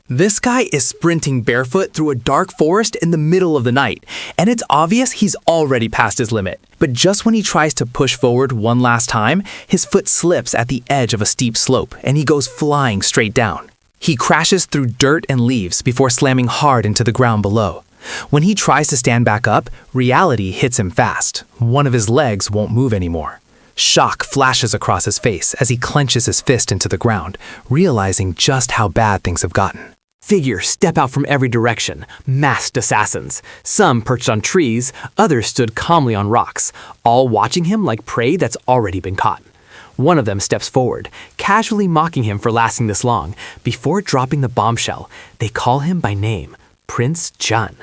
This guy is sprinting barefoot through a dark forest in the middle of the night, and it's obvious he's already past his limit. But just when he tries to push forward one last time, his foot slips at the edge of a steep slope, and he goes flying straight down. He crashes through dirt and leaves before slamming hard into the ground below. When he tries to stand back up, reality hits him fast. One of his legs won't move anymore. Shock flashes across his face as he clenches his fist into the ground, realizing just how bad things have gotten. Figures step out from every direction, masked assassins. Some perched on trees, others stood calmly on rocks, all watching him like prey that's already been caught. One of them steps forward, casually mocking him for lasting this long. Before dropping the bombshell, they call him by name, Prince Chun.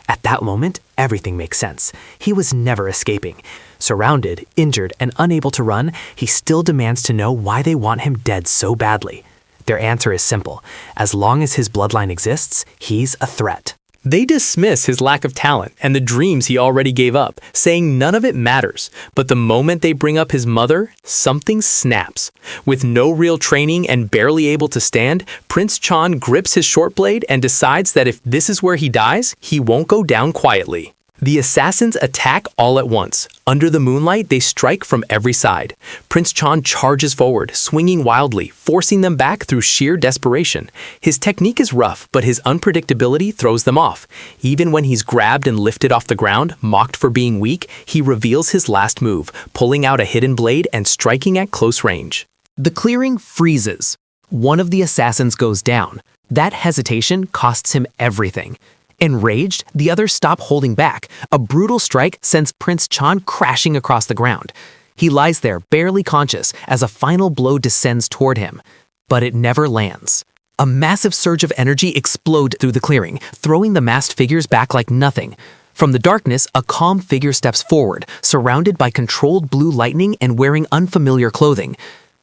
At that moment, everything makes sense. He was never escaping. Surrounded, injured, and unable to run, he still demands to know why they want him dead so badly. Their answer is simple. As long as his bloodline exists, he's a threat. They dismiss his lack of talent and the dreams he already gave up, saying none of it matters. But the moment they bring up his mother, something snaps. With no real training and barely able to stand, Prince Chun grips his short blade and decides that if this is where he dies, he won't go down quietly. The assassins attack all at once. Under the moonlight, they strike from every side. Prince Chun charges forward, swinging wildly, forcing them back through sheer desperation. His technique is rough, but his unpredictability throws them off. Even when he's grabbed and lifted off the ground, mocked for being weak, he reveals his last move, pulling out a hidden blade and striking at close range. The clearing freezes. One of the assassins goes down. That hesitation costs him everything. Enraged, the others stop holding back. A brutal strike sends Prince Chun crashing across the ground. He lies there, barely conscious, as a final blow descends toward him. But it never lands. A massive surge of energy explodes through the clearing, throwing the masked figures back like nothing. From the darkness, a calm figure steps forward, surrounded by controlled blue lightning and wearing unfamiliar clothing.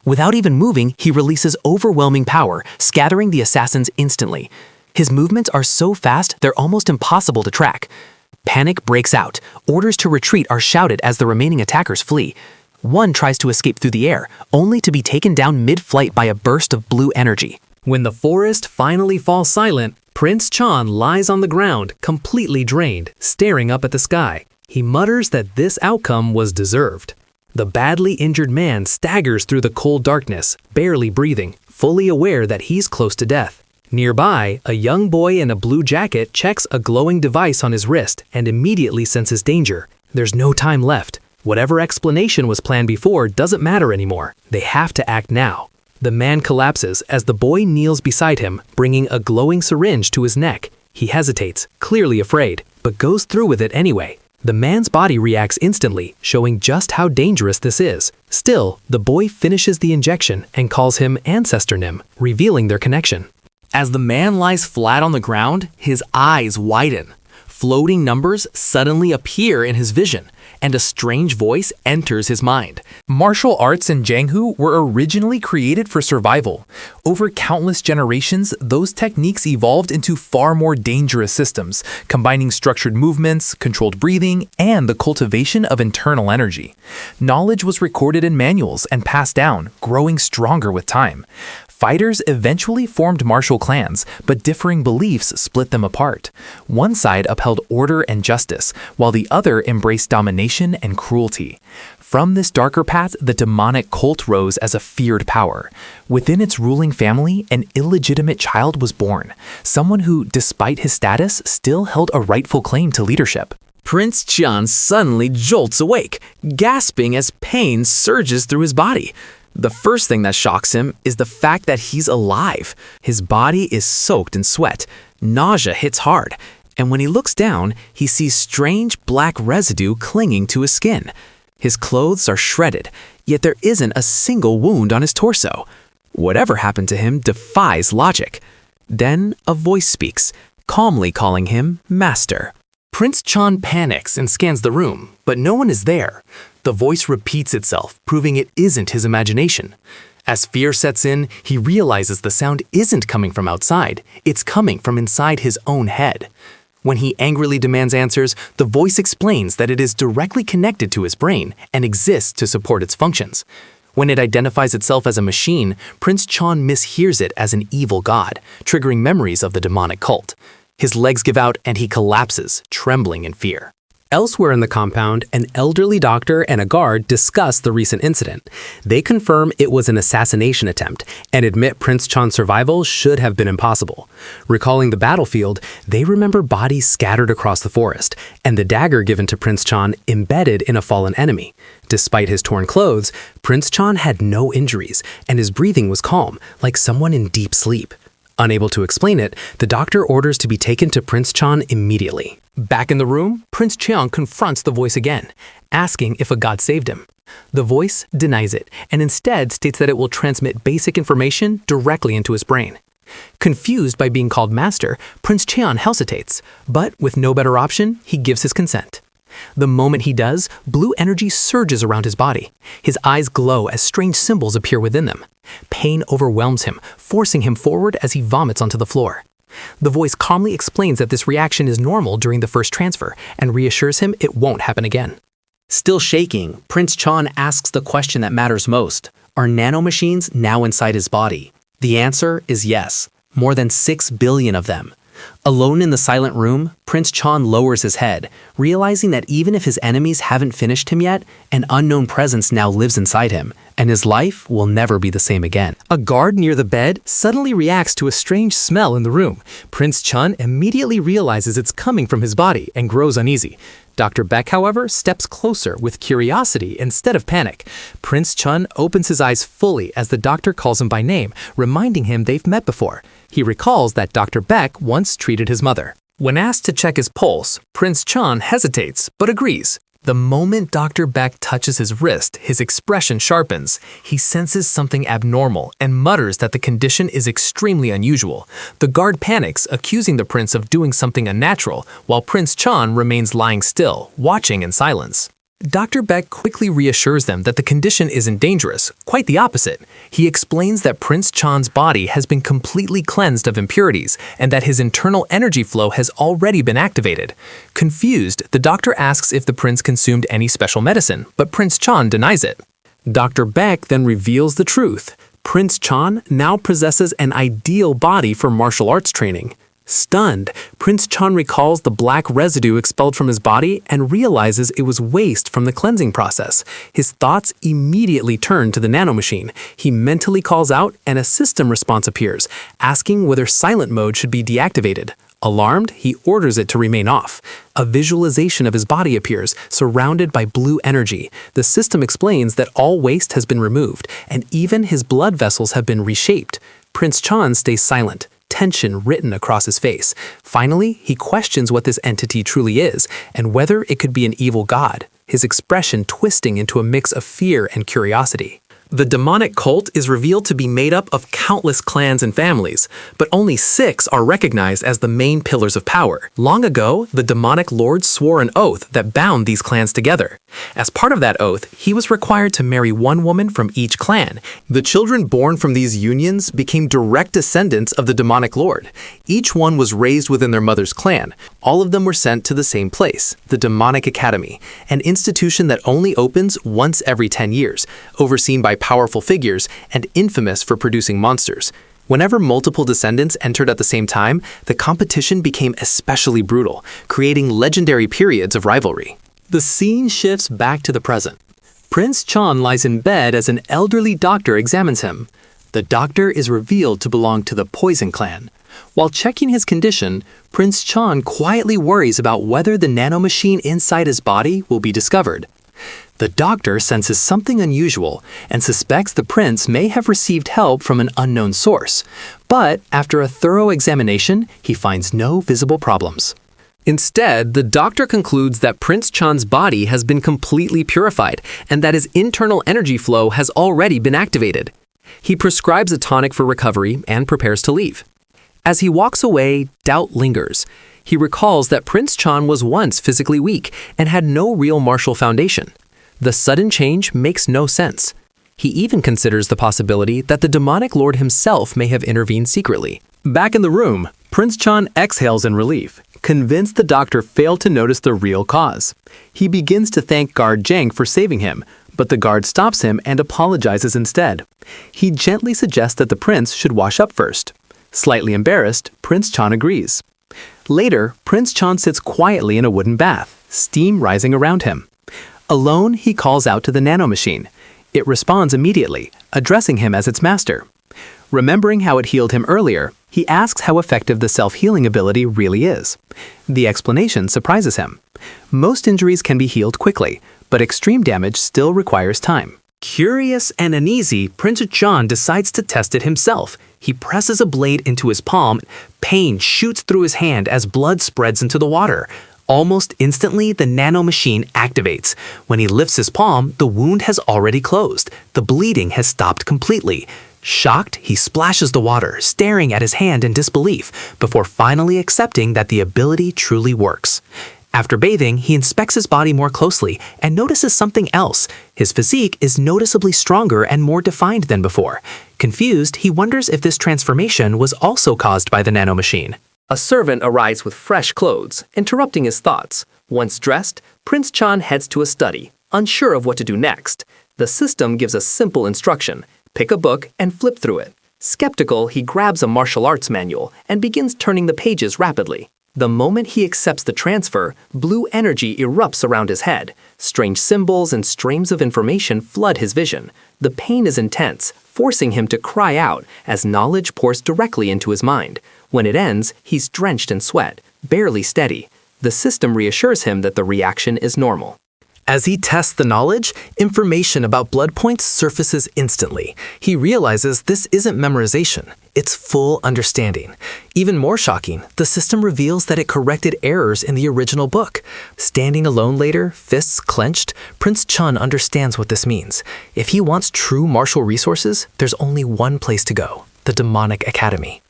Without even moving, he releases overwhelming power, scattering the assassins instantly. His movements are so fast, they're almost impossible to track. Panic breaks out. Orders to retreat are shouted as the remaining attackers flee. One tries to escape through the air, only to be taken down mid-flight by a burst of blue energy. When the forest finally falls silent, Prince Chun lies on the ground, completely drained, staring up at the sky. He mutters that this outcome was deserved. The badly injured man staggers through the cold darkness, barely breathing, fully aware that he's close to death. Nearby, a young boy in a blue jacket checks a glowing device on his wrist and immediately senses danger. There's no time left. Whatever explanation was planned before doesn't matter anymore. They have to act now. The man collapses as the boy kneels beside him, bringing a glowing syringe to his neck. He hesitates, clearly afraid, but goes through with it anyway. The man's body reacts instantly, showing just how dangerous this is. Still, the boy finishes the injection and calls him Ancestor Nim, revealing their connection. As the man lies flat on the ground, his eyes widen. Floating numbers suddenly appear in his vision, and a strange voice enters his mind. Martial arts in Jianghu were originally created for survival. Over countless generations, those techniques evolved into far more dangerous systems, combining structured movements, controlled breathing, and the cultivation of internal energy. Knowledge was recorded in manuals and passed down, growing stronger with time. Fighters eventually formed martial clans, but differing beliefs split them apart. One side upheld order and justice, while the other embraced domination and cruelty. From this darker path, the demonic cult rose as a feared power. Within its ruling family, an illegitimate child was born, someone who, despite his status, still held a rightful claim to leadership. Prince Chun suddenly jolts awake, gasping as pain surges through his body. The first thing that shocks him is the fact that he's alive. His body is soaked in sweat. Nausea hits hard. And when he looks down, he sees strange black residue clinging to his skin. His clothes are shredded, yet there isn't a single wound on his torso. Whatever happened to him defies logic. Then a voice speaks, calmly calling him Master. Prince Chun panics and scans the room, but no one is there. The voice repeats itself, proving it isn't his imagination. As fear sets in, he realizes the sound isn't coming from outside, it's coming from inside his own head. When he angrily demands answers, the voice explains that it is directly connected to his brain and exists to support its functions. When it identifies itself as a machine, Prince Chon mishears it as an evil god, triggering memories of the demonic cult. His legs give out and he collapses, trembling in fear. Elsewhere in the compound, an elderly doctor and a guard discuss the recent incident. They confirm it was an assassination attempt and admit Prince Chon's survival should have been impossible. Recalling the battlefield, they remember bodies scattered across the forest and the dagger given to Prince Chon embedded in a fallen enemy. Despite his torn clothes, Prince Chon had no injuries and his breathing was calm, like someone in deep sleep. Unable to explain it, the doctor orders to be taken to Prince Chon immediately. Back in the room, Prince Cheong confronts the voice again, asking if a god saved him. The voice denies it and instead states that it will transmit basic information directly into his brain. Confused by being called master, Prince Cheon hesitates, but with no better option, he gives his consent. The moment he does, blue energy surges around his body. His eyes glow as strange symbols appear within them. Pain overwhelms him, forcing him forward as he vomits onto the floor. The voice calmly explains that this reaction is normal during the first transfer and reassures him it won't happen again. Still shaking, Prince Chon asks the question that matters most. Are nanomachines now inside his body? The answer is yes, more than 6 billion of them. Alone in the silent room, Prince Chon lowers his head, realizing that even if his enemies haven't finished him yet, an unknown presence now lives inside him, and his life will never be the same again. A guard near the bed suddenly reacts to a strange smell in the room. Prince Chon immediately realizes it's coming from his body and grows uneasy. Dr. Beck, however, steps closer with curiosity instead of panic. Prince Chun opens his eyes fully as the doctor calls him by name, reminding him they've met before. He recalls that Dr. Beck once treated his mother. When asked to check his pulse, Prince Chun hesitates but agrees. The moment Dr. Beck touches his wrist, his expression sharpens. He senses something abnormal and mutters that the condition is extremely unusual. The guard panics, accusing the prince of doing something unnatural, while Prince Chan remains lying still, watching in silence. Dr. Beck quickly reassures them that the condition isn't dangerous, quite the opposite. He explains that Prince Chan's body has been completely cleansed of impurities and that his internal energy flow has already been activated. Confused, the doctor asks if the prince consumed any special medicine, but Prince Chan denies it. Dr. Beck then reveals the truth. Prince Chan now possesses an ideal body for martial arts training. Stunned, Prince Chon recalls the black residue expelled from his body and realizes it was waste from the cleansing process. His thoughts immediately turn to the nanomachine. He mentally calls out and a system response appears, asking whether silent mode should be deactivated. Alarmed, he orders it to remain off. A visualization of his body appears, surrounded by blue energy. The system explains that all waste has been removed, and even his blood vessels have been reshaped. Prince Chon stays silent, tension written across his face. Finally, he questions what this entity truly is and whether it could be an evil god, his expression twisting into a mix of fear and curiosity. The demonic cult is revealed to be made up of countless clans and families, but only 6 are recognized as the main pillars of power. Long ago, the demonic lord swore an oath that bound these clans together. As part of that oath, he was required to marry one woman from each clan. The children born from these unions became direct descendants of the demonic lord. Each one was raised within their mother's clan. All of them were sent to the same place, the Demonic Academy, an institution that only opens once every 10 years, overseen by powerful figures and infamous for producing monsters. Whenever multiple descendants entered at the same time, the competition became especially brutal, creating legendary periods of rivalry. The scene shifts back to the present. Prince Chan lies in bed as an elderly doctor examines him. The doctor is revealed to belong to the Poison Clan. While checking his condition, Prince Chan quietly worries about whether the nanomachine inside his body will be discovered. The doctor senses something unusual and suspects the prince may have received help from an unknown source. But after a thorough examination, he finds no visible problems. Instead, the doctor concludes that Prince Chan's body has been completely purified and that his internal energy flow has already been activated. He prescribes a tonic for recovery and prepares to leave. As he walks away, doubt lingers. He recalls that Prince Chan was once physically weak and had no real martial foundation. The sudden change makes no sense. He even considers the possibility that the demonic lord himself may have intervened secretly. Back in the room, Prince Chan exhales in relief, convinced the doctor failed to notice the real cause. He begins to thank Guard Zhang for saving him, but the guard stops him and apologizes instead. He gently suggests that the prince should wash up first. Slightly embarrassed, Prince Chan agrees. Later, Prince Chan sits quietly in a wooden bath, steam rising around him. Alone, he calls out to the nanomachine. It responds immediately, addressing him as its master. Remembering how it healed him earlier, he asks how effective the self-healing ability really is. The explanation surprises him. Most injuries can be healed quickly, but extreme damage still requires time. Curious and uneasy, Prince Chan decides to test it himself. He presses a blade into his palm. Pain shoots through his hand as blood spreads into the water. Almost instantly, the nanomachine activates. When he lifts his palm, the wound has already closed. The bleeding has stopped completely. Shocked, he splashes the water, staring at his hand in disbelief, before finally accepting that the ability truly works. After bathing, he inspects his body more closely and notices something else. His physique is noticeably stronger and more defined than before. Confused, he wonders if this transformation was also caused by the nanomachine. A servant arrives with fresh clothes, interrupting his thoughts. Once dressed, Prince Chan heads to a study, unsure of what to do next. The system gives a simple instruction: pick a book and flip through it. Skeptical, he grabs a martial arts manual and begins turning the pages rapidly. The moment he accepts the transfer, blue energy erupts around his head. Strange symbols and streams of information flood his vision. The pain is intense, forcing him to cry out as knowledge pours directly into his mind. When it ends, he's drenched in sweat, barely steady. The system reassures him that the reaction is normal. As he tests the knowledge, information about blood points surfaces instantly. He realizes this isn't memorization, it's full understanding. Even more shocking, the system reveals that it corrected errors in the original book. Standing alone later, fists clenched, Prince Chun understands what this means. If he wants true martial resources, there's only one place to go: the Demonic Academy.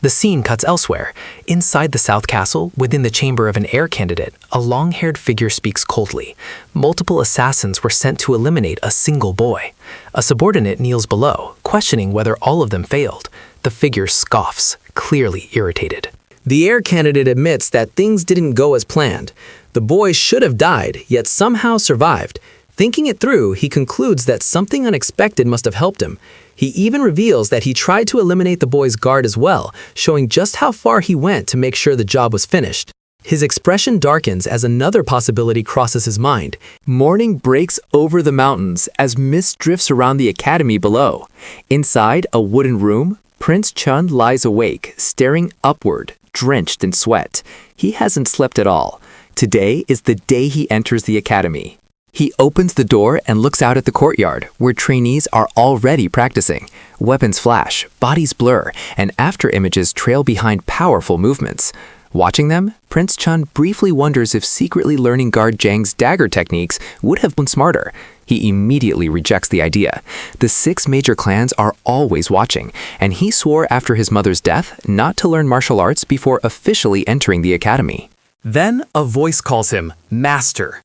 The scene cuts elsewhere. Inside the South Castle, within the chamber of an heir candidate, a long-haired figure speaks coldly. Multiple assassins were sent to eliminate a single boy. A subordinate kneels below, questioning whether all of them failed. The figure scoffs, clearly irritated. The heir candidate admits that things didn't go as planned. The boy should have died, yet somehow survived. Thinking it through, he concludes that something unexpected must have helped him. He even reveals that he tried to eliminate the boy's guard as well, showing just how far he went to make sure the job was finished. His expression darkens as another possibility crosses his mind. Morning breaks over the mountains as mist drifts around the academy below. Inside a wooden room, Prince Chun lies awake, staring upward, drenched in sweat. He hasn't slept at all. Today is the day he enters the academy. He opens the door and looks out at the courtyard, where trainees are already practicing. Weapons flash, bodies blur, and after images trail behind powerful movements. Watching them, Prince Chun briefly wonders if secretly learning Guard Zhang's dagger techniques would have been smarter. He immediately rejects the idea. The 6 major clans are always watching, and he swore after his mother's death not to learn martial arts before officially entering the academy. Then a voice calls him Master.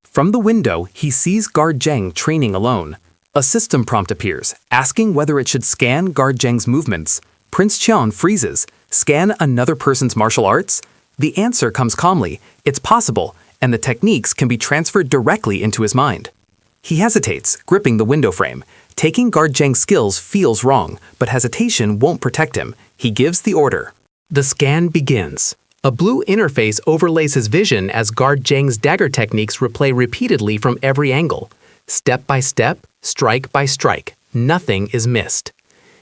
From the window, he sees Guard Zhang training alone. A system prompt appears, asking whether it should scan Guard Zhang's movements. Prince Qian freezes. Scan another person's martial arts? The answer comes calmly. It's possible, and the techniques can be transferred directly into his mind. He hesitates, gripping the window frame. Taking Guard Zhang's skills feels wrong, but hesitation won't protect him. He gives the order. The scan begins. A blue interface overlays his vision as Guard Zhang's dagger techniques replay repeatedly from every angle. Step by step, strike by strike, nothing is missed.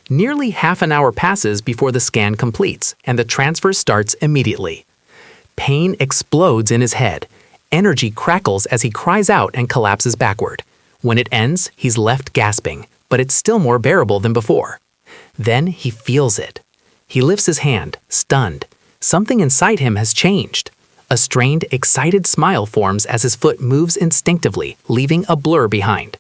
Nearly half an hour passes before the scan completes, and the transfer starts immediately. Pain explodes in his head. Energy crackles as he cries out and collapses backward. When it ends, he's left gasping, but it's still more bearable than before. Then he feels it. He lifts his hand, stunned. Something inside him has changed. A strained, excited smile forms as his foot moves instinctively, leaving a blur behind.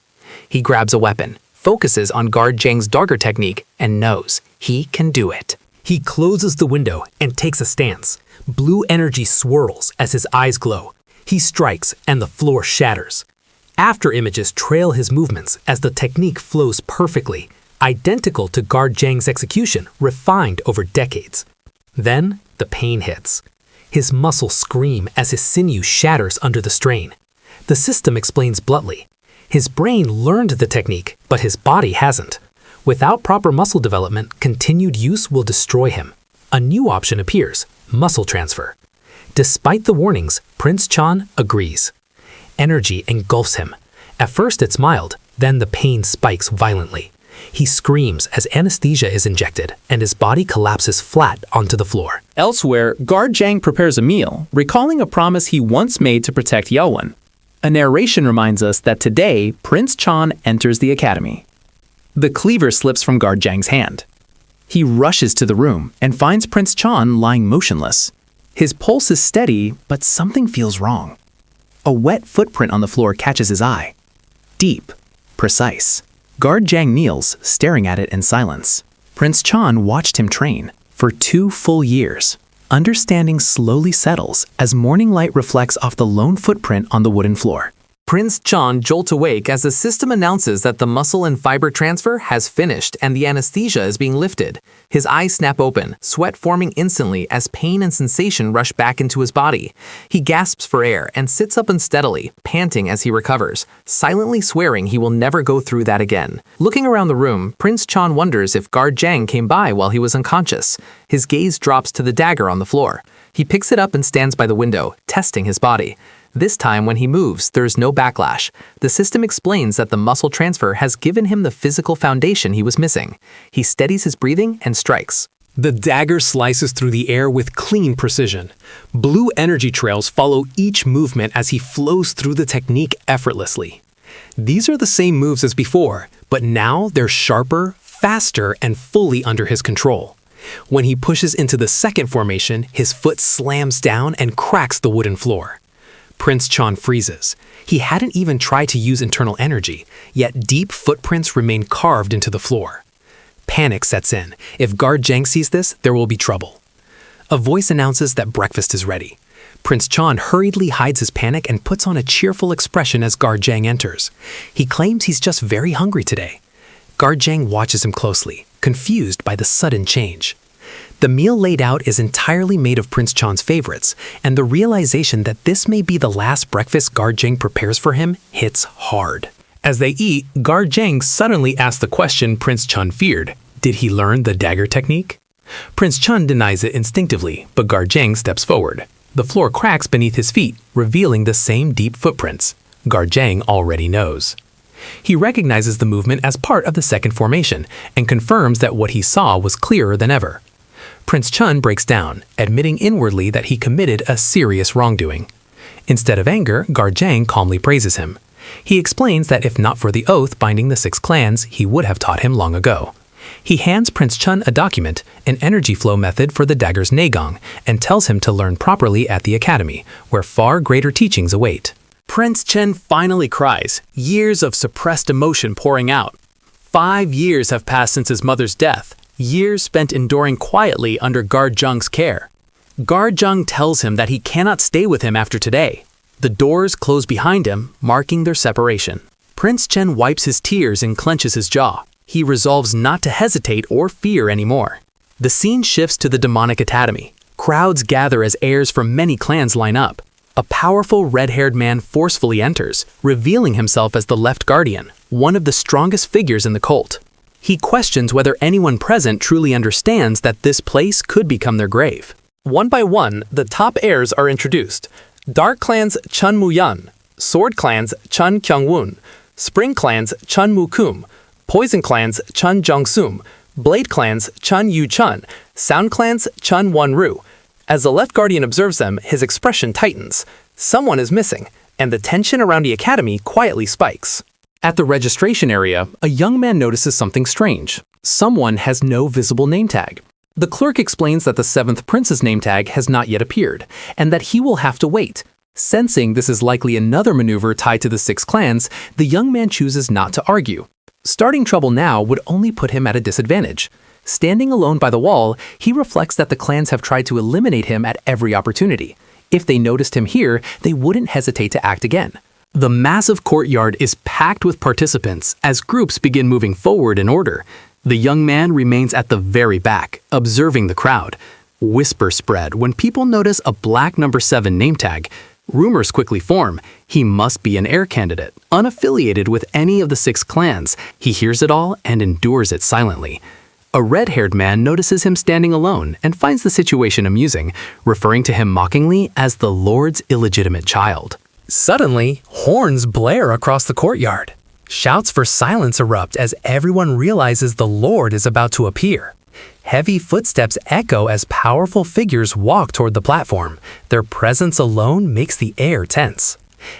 He grabs a weapon, focuses on Guard Zhang's dagger technique, and knows he can do it. He closes the window and takes a stance. Blue energy swirls as his eyes glow. He strikes and the floor shatters. After images trail his movements as the technique flows perfectly, identical to Guard Zhang's execution, refined over decades. Then, the pain hits. His muscles scream as his sinew shatters under the strain. The system explains bluntly. His brain learned the technique, but his body hasn't. Without proper muscle development, continued use will destroy him. A new option appears, muscle transfer. Despite the warnings, Prince Chan agrees. Energy engulfs him. At first it's mild, then the pain spikes violently. He screams as anesthesia is injected, and his body collapses flat onto the floor. Elsewhere, Guard Jang prepares a meal, recalling a promise he once made to protect Yeowen. A narration reminds us that today, Prince Chan enters the academy. The cleaver slips from Guard Jang's hand. He rushes to the room and finds Prince Chan lying motionless. His pulse is steady, but something feels wrong. A wet footprint on the floor catches his eye. Deep, precise. Guard Jang kneels, staring at it in silence. Prince Chan watched him train for 2 full years. Understanding slowly settles as morning light reflects off the lone footprint on the wooden floor. Prince Chan jolts awake as the system announces that the muscle and fiber transfer has finished and the anesthesia is being lifted. His eyes snap open, sweat forming instantly as pain and sensation rush back into his body. He gasps for air and sits up unsteadily, panting as he recovers, silently swearing he will never go through that again. Looking around the room, Prince Chan wonders if Guard Jang came by while he was unconscious. His gaze drops to the dagger on the floor. He picks it up and stands by the window, testing his body. This time, when he moves, there's no backlash. The system explains that the muscle transfer has given him the physical foundation he was missing. He steadies his breathing and strikes. The dagger slices through the air with clean precision. Blue energy trails follow each movement as he flows through the technique effortlessly. These are the same moves as before, but now they're sharper, faster, and fully under his control. When he pushes into the second formation, his foot slams down and cracks the wooden floor. Prince Chan freezes. He hadn't even tried to use internal energy, yet deep footprints remain carved into the floor. Panic sets in. If Guard Jang sees this, there will be trouble. A voice announces that breakfast is ready. Prince Chan hurriedly hides his panic and puts on a cheerful expression as Guard Jang enters. He claims he's just very hungry today. Guard Jang watches him closely, confused by the sudden change. The meal laid out is entirely made of Prince Chan's favorites, and the realization that this may be the last breakfast Guard Jang prepares for him hits hard. As they eat, Guard Jang suddenly asks the question Prince Chan feared. Did he learn the dagger technique? Prince Chan denies it instinctively, but Guard Jang steps forward. The floor cracks beneath his feet, revealing the same deep footprints. Guard Jang already knows. He recognizes the movement as part of the second formation, and confirms that what he saw was clearer than ever. Prince Chan breaks down, admitting inwardly that he committed a serious wrongdoing. Instead of anger, Guard Jang calmly praises him. He explains that if not for the oath binding the 6 clans, he would have taught him long ago. He hands Prince Chan a document, an energy flow method for the dagger's Neigong, and tells him to learn properly at the academy, where far greater teachings await. Prince Chen finally cries, years of suppressed emotion pouring out. 5 years have passed since his mother's death. Years spent enduring quietly under Guard Jang's care. Guard Jang tells him that he cannot stay with him after today. The doors close behind him, marking their separation. Prince Chen wipes his tears and clenches his jaw. He resolves not to hesitate or fear anymore. The scene shifts to the demonic academy. Crowds gather as heirs from many clans line up. A powerful red-haired man forcefully enters, revealing himself as the Left Guardian, one of the strongest figures in the cult. He questions whether anyone present truly understands that this place could become their grave. One by one, the top heirs are introduced. Dark Clan's Chun Mu-yan, Sword Clan's Chun Kyung-woon, Spring Clan's Chun Mu-kum, Poison Clan's Chun Jong-sum, Blade Clan's Chun Yu-chun, Sound Clan's Chun Won-ru. As the Left Guardian observes them, his expression tightens. Someone is missing, and the tension around the academy quietly spikes. At the registration area, a young man notices something strange. Someone has no visible name tag. The clerk explains that the 7th prince's name tag has not yet appeared, and that he will have to wait. Sensing this is likely another maneuver tied to the 6 clans, the young man chooses not to argue. Starting trouble now would only put him at a disadvantage. Standing alone by the wall, he reflects that the clans have tried to eliminate him at every opportunity. If they noticed him here, they wouldn't hesitate to act again. The massive courtyard is packed with participants as groups begin moving forward in order. The young man remains at the very back, observing the crowd. Whispers spread when people notice a black number 7 name tag. Rumors quickly form. He must be an heir candidate, unaffiliated with any of the 6 clans. He hears it all and endures it silently. A red-haired man notices him standing alone and finds the situation amusing, referring to him mockingly as the Lord's illegitimate child. Suddenly, horns blare across the courtyard. Shouts for silence erupt as everyone realizes the Lord is about to appear. Heavy footsteps echo as powerful figures walk toward the platform. Their presence alone makes the air tense.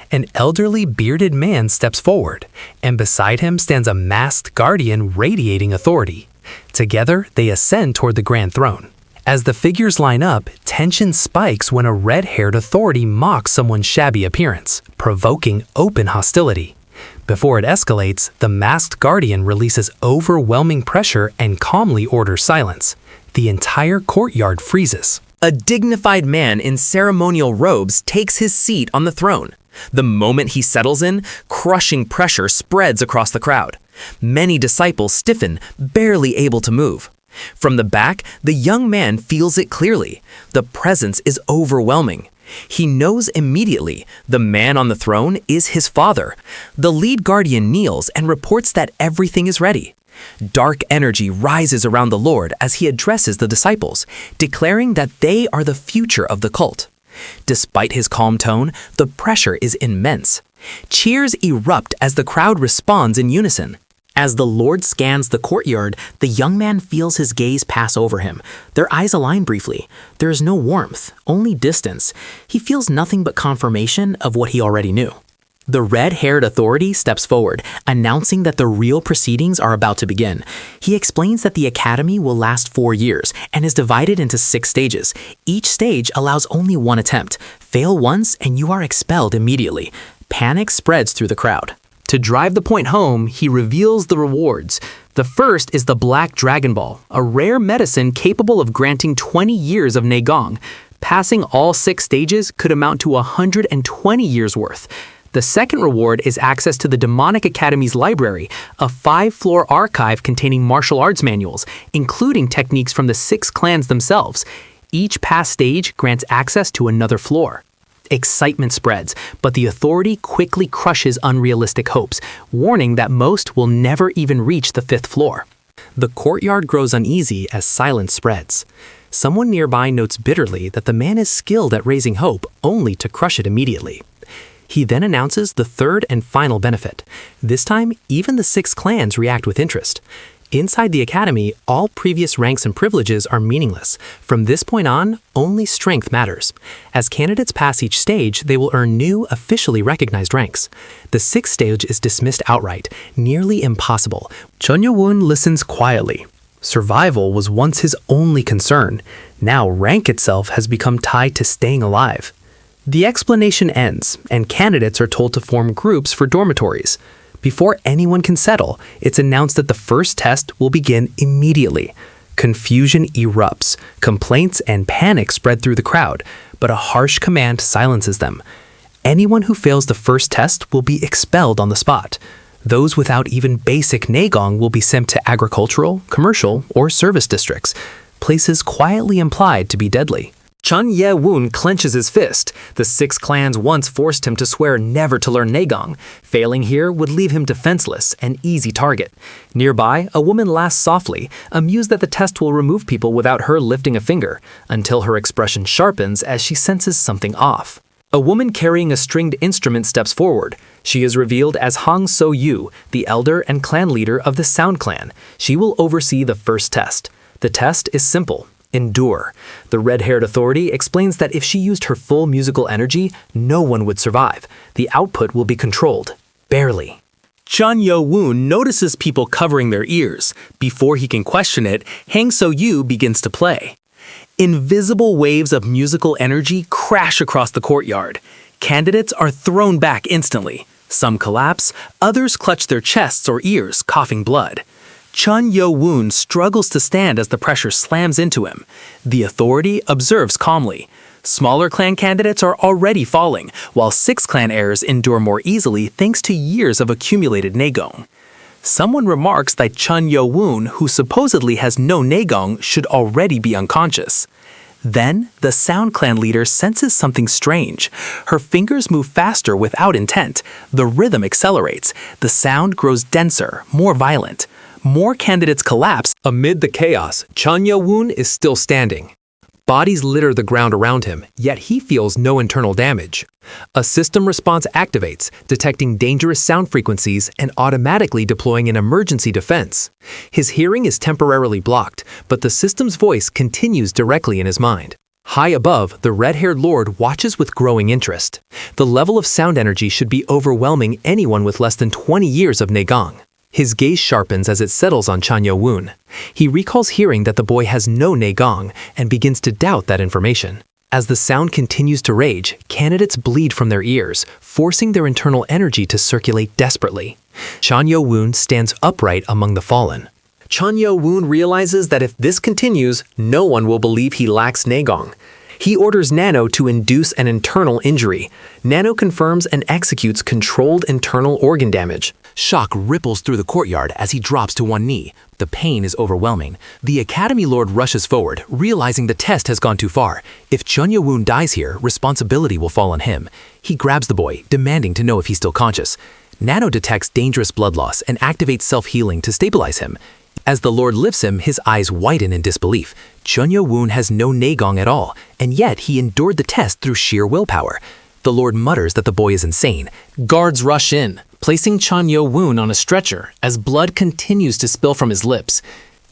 An elderly bearded man steps forward, and beside him stands a masked guardian radiating authority. Together, they ascend toward the grand throne. As the figures line up, tension spikes when a red-haired authority mocks someone's shabby appearance, provoking open hostility. Before it escalates, the masked guardian releases overwhelming pressure and calmly orders silence. The entire courtyard freezes. A dignified man in ceremonial robes takes his seat on the throne. The moment he settles in, crushing pressure spreads across the crowd. Many disciples stiffen, barely able to move. From the back, the young man feels it clearly. The presence is overwhelming. He knows immediately the man on the throne is his father. The lead guardian kneels and reports that everything is ready. Dark energy rises around the Lord as he addresses the disciples, declaring that they are the future of the cult. Despite his calm tone, the pressure is immense. Cheers erupt as the crowd responds in unison. As the Lord scans the courtyard, the young man feels his gaze pass over him. Their eyes align briefly. There is no warmth, only distance. He feels nothing but confirmation of what he already knew. The red-haired authority steps forward, announcing that the real proceedings are about to begin. He explains that the academy will last 4 years and is divided into 6 stages. Each stage allows only one attempt. Fail once and you are expelled immediately. Panic spreads through the crowd. To drive the point home, he reveals the rewards. The first is the Black Dragon Ball, a rare medicine capable of granting 20 years of Neigong. Passing all 6 stages could amount to 120 years' worth. The second reward is access to the Demonic Academy's library, a 5-floor archive containing martial arts manuals, including techniques from the 6 clans themselves. Each past stage grants access to another floor. Excitement spreads, but the authority quickly crushes unrealistic hopes, warning that most will never even reach the 5th floor. The courtyard grows uneasy as silence spreads. Someone nearby notes bitterly that the man is skilled at raising hope, only to crush it immediately. He then announces the third and final benefit. This time, even the 6 clans react with interest. Inside the academy, all previous ranks and privileges are meaningless. From this point on, only strength matters. As candidates pass each stage, they will earn new, officially recognized ranks. The 6th stage is dismissed outright, nearly impossible. Chun Yo-woon listens quietly. Survival was once his only concern. Now rank itself has become tied to staying alive. The explanation ends, and candidates are told to form groups for dormitories. Before anyone can settle, it's announced that the first test will begin immediately. Confusion erupts, complaints and panic spread through the crowd, but a harsh command silences them. Anyone who fails the first test will be expelled on the spot. Those without even basic Neigong will be sent to agricultural, commercial, or service districts, places quietly implied to be deadly. Chun Ye-woon clenches his fist. The 6 clans once forced him to swear never to learn Neigong. Failing here would leave him defenseless, an easy target. Nearby, a woman laughs softly, amused that the test will remove people without her lifting a finger, until her expression sharpens as she senses something off. A woman carrying a stringed instrument steps forward. She is revealed as Hong So-yu, the elder and clan leader of the Sound Clan. She will oversee the first test. The test is simple. Endure. The red-haired authority explains that if she used her full musical energy, no one would survive. The output will be controlled. Barely. Chun Yo-woon notices people covering their ears. Before he can question it, Hang So-yu begins to play. Invisible waves of musical energy crash across the courtyard. Candidates are thrown back instantly. Some collapse, others clutch their chests or ears, coughing blood. Chun Yo-woon struggles to stand as the pressure slams into him. The authority observes calmly. Smaller clan candidates are already falling, while 6 clan heirs endure more easily thanks to years of accumulated Neigong. Someone remarks that Chun Yo-woon, who supposedly has no Neigong, should already be unconscious. Then, the Sound Clan leader senses something strange. Her fingers move faster without intent. The rhythm accelerates. The sound grows denser, more violent. More candidates collapse. Amid the chaos, Chan Yo-woon is still standing. Bodies litter the ground around him, yet he feels no internal damage. A system response activates, detecting dangerous sound frequencies and automatically deploying an emergency defense. His hearing is temporarily blocked, but the system's voice continues directly in his mind. High above, the red-haired lord watches with growing interest. The level of sound energy should be overwhelming anyone with less than 20 years of Neigong. His gaze sharpens as it settles on Chan Yo-woon. He recalls hearing that the boy has no Neigong and begins to doubt that information. As the sound continues to rage, candidates bleed from their ears, forcing their internal energy to circulate desperately. Chan Yo-woon stands upright among the fallen. Chan Yo-woon realizes that if this continues, no one will believe he lacks Neigong. He orders Nano to induce an internal injury. Nano confirms and executes controlled internal organ damage. Shock ripples through the courtyard as he drops to one knee. The pain is overwhelming. The Academy Lord rushes forward, realizing the test has gone too far. If Chan Yo-woon dies here, responsibility will fall on him. He grabs the boy, demanding to know if he's still conscious. Nano detects dangerous blood loss and activates self-healing to stabilize him. As the Lord lifts him, his eyes widen in disbelief. Chan Yo-woon has no Neigong at all, and yet he endured the test through sheer willpower. The Lord mutters that the boy is insane. Guards rush in, placing Chan Yo-woon on a stretcher as blood continues to spill from his lips.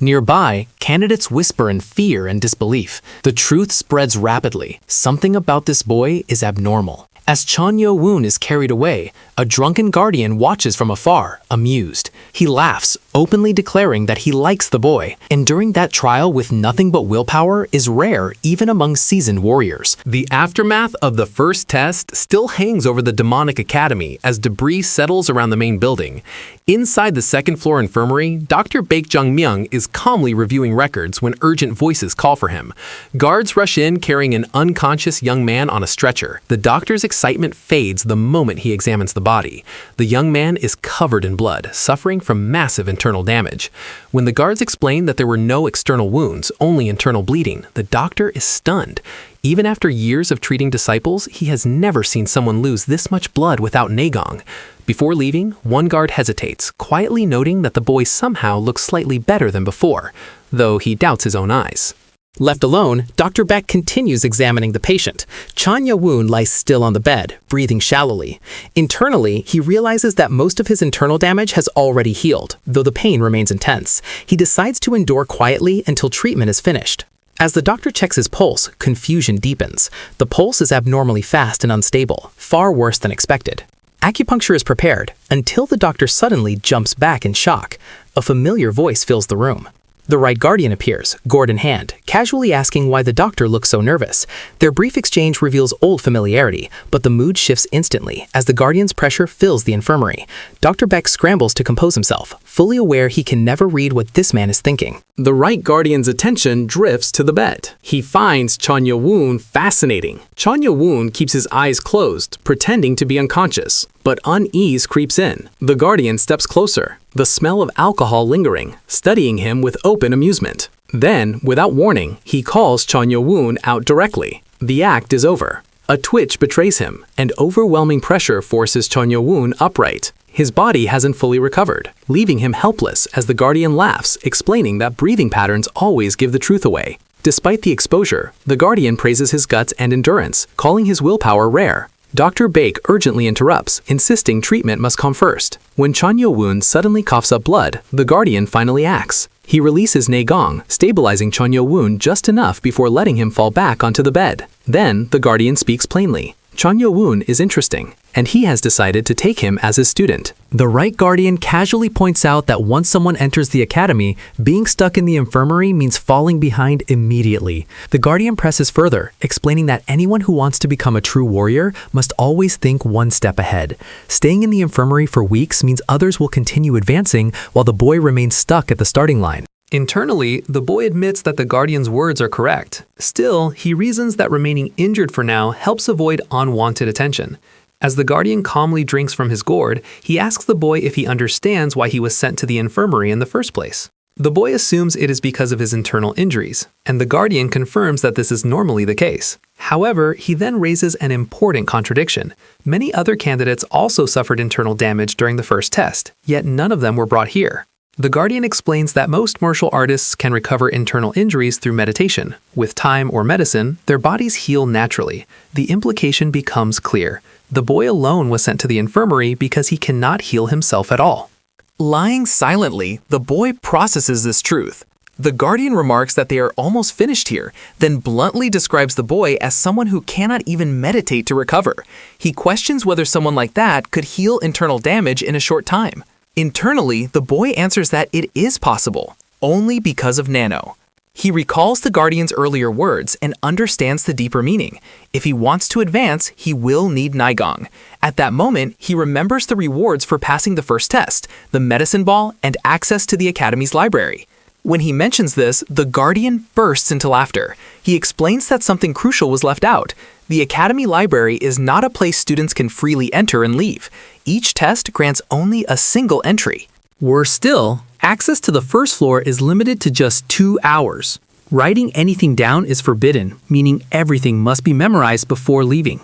Nearby, candidates whisper in fear and disbelief. The truth spreads rapidly. Something about this boy is abnormal. As Chan Yo-woon is carried away, a drunken guardian watches from afar, amused. He laughs, openly declaring that he likes the boy. Enduring that trial with nothing but willpower is rare even among seasoned warriors. The aftermath of the first test still hangs over the demonic academy as debris settles around the main building. Inside the second-floor infirmary, Dr. Baek Jung-myung is calmly reviewing records when urgent voices call for him. Guards rush in carrying an unconscious young man on a stretcher. The doctor's excitement fades the moment he examines the body. The young man is covered in blood, suffering from massive internal damage. When the guards explain that there were no external wounds, only internal bleeding, the doctor is stunned. Even after years of treating disciples, he has never seen someone lose this much blood without Neigong. Before leaving, one guard hesitates, quietly noting that the boy somehow looks slightly better than before, though he doubts his own eyes. Left alone, Dr. Baek continues examining the patient. Chan Yo-woon lies still on the bed, breathing shallowly. Internally, he realizes that most of his internal damage has already healed, though the pain remains intense. He decides to endure quietly until treatment is finished. As the doctor checks his pulse, confusion deepens. The pulse is abnormally fast and unstable, far worse than expected. Acupuncture is prepared, until the doctor suddenly jumps back in shock. A familiar voice fills the room. The right guardian appears, gourd in hand, casually asking why the doctor looks so nervous. Their brief exchange reveals old familiarity, but the mood shifts instantly as the guardian's pressure fills the infirmary. Dr. Baek scrambles to compose himself, fully aware he can never read what this man is thinking. The right guardian's attention drifts to the bed. He finds Chan Yo-woon fascinating. Chan Yo-woon keeps his eyes closed, pretending to be unconscious, but unease creeps in. The guardian steps closer, the smell of alcohol lingering, studying him with open amusement. Then, without warning, he calls Chan Yo-woon out directly. The act is over. A twitch betrays him, and overwhelming pressure forces Chan Yo-woon upright. His body hasn't fully recovered, leaving him helpless as the guardian laughs, explaining that breathing patterns always give the truth away. Despite the exposure, the guardian praises his guts and endurance, calling his willpower rare. Dr. Baek urgently interrupts, insisting treatment must come first. When Chan Yo-woon suddenly coughs up blood, the guardian finally acts. He releases Neigong, stabilizing Chan Yo-woon just enough before letting him fall back onto the bed. Then, the guardian speaks plainly. Chan Yo-woon is interesting, and he has decided to take him as his student. The right guardian casually points out that once someone enters the academy, being stuck in the infirmary means falling behind immediately. The guardian presses further, explaining that anyone who wants to become a true warrior must always think one step ahead. Staying in the infirmary for weeks means others will continue advancing while the boy remains stuck at the starting line. Internally, the boy admits that the guardian's words are correct. Still, he reasons that remaining injured for now helps avoid unwanted attention. As the guardian calmly drinks from his gourd, he asks the boy if he understands why he was sent to the infirmary in the first place. The boy assumes it is because of his internal injuries, and the guardian confirms that this is normally the case. However, he then raises an important contradiction. Many other candidates also suffered internal damage during the first test, yet none of them were brought here. The guardian explains that most martial artists can recover internal injuries through meditation. With time or medicine, their bodies heal naturally. The implication becomes clear. The boy alone was sent to the infirmary because he cannot heal himself at all. Lying silently, the boy processes this truth. The guardian remarks that they are almost finished here, then bluntly describes the boy as someone who cannot even meditate to recover. He questions whether someone like that could heal internal damage in a short time. Internally, the boy answers that it is possible, only because of Nano. He recalls the guardian's earlier words and understands the deeper meaning. If he wants to advance, he will need Neigong. At that moment, he remembers the rewards for passing the first test, the medicine ball, and access to the Academy's library. When he mentions this, the guardian bursts into laughter. He explains that something crucial was left out. The Academy library is not a place students can freely enter and leave. Each test grants only a single entry. Worse still, access to the first floor is limited to just 2 hours. Writing anything down is forbidden, meaning everything must be memorized before leaving.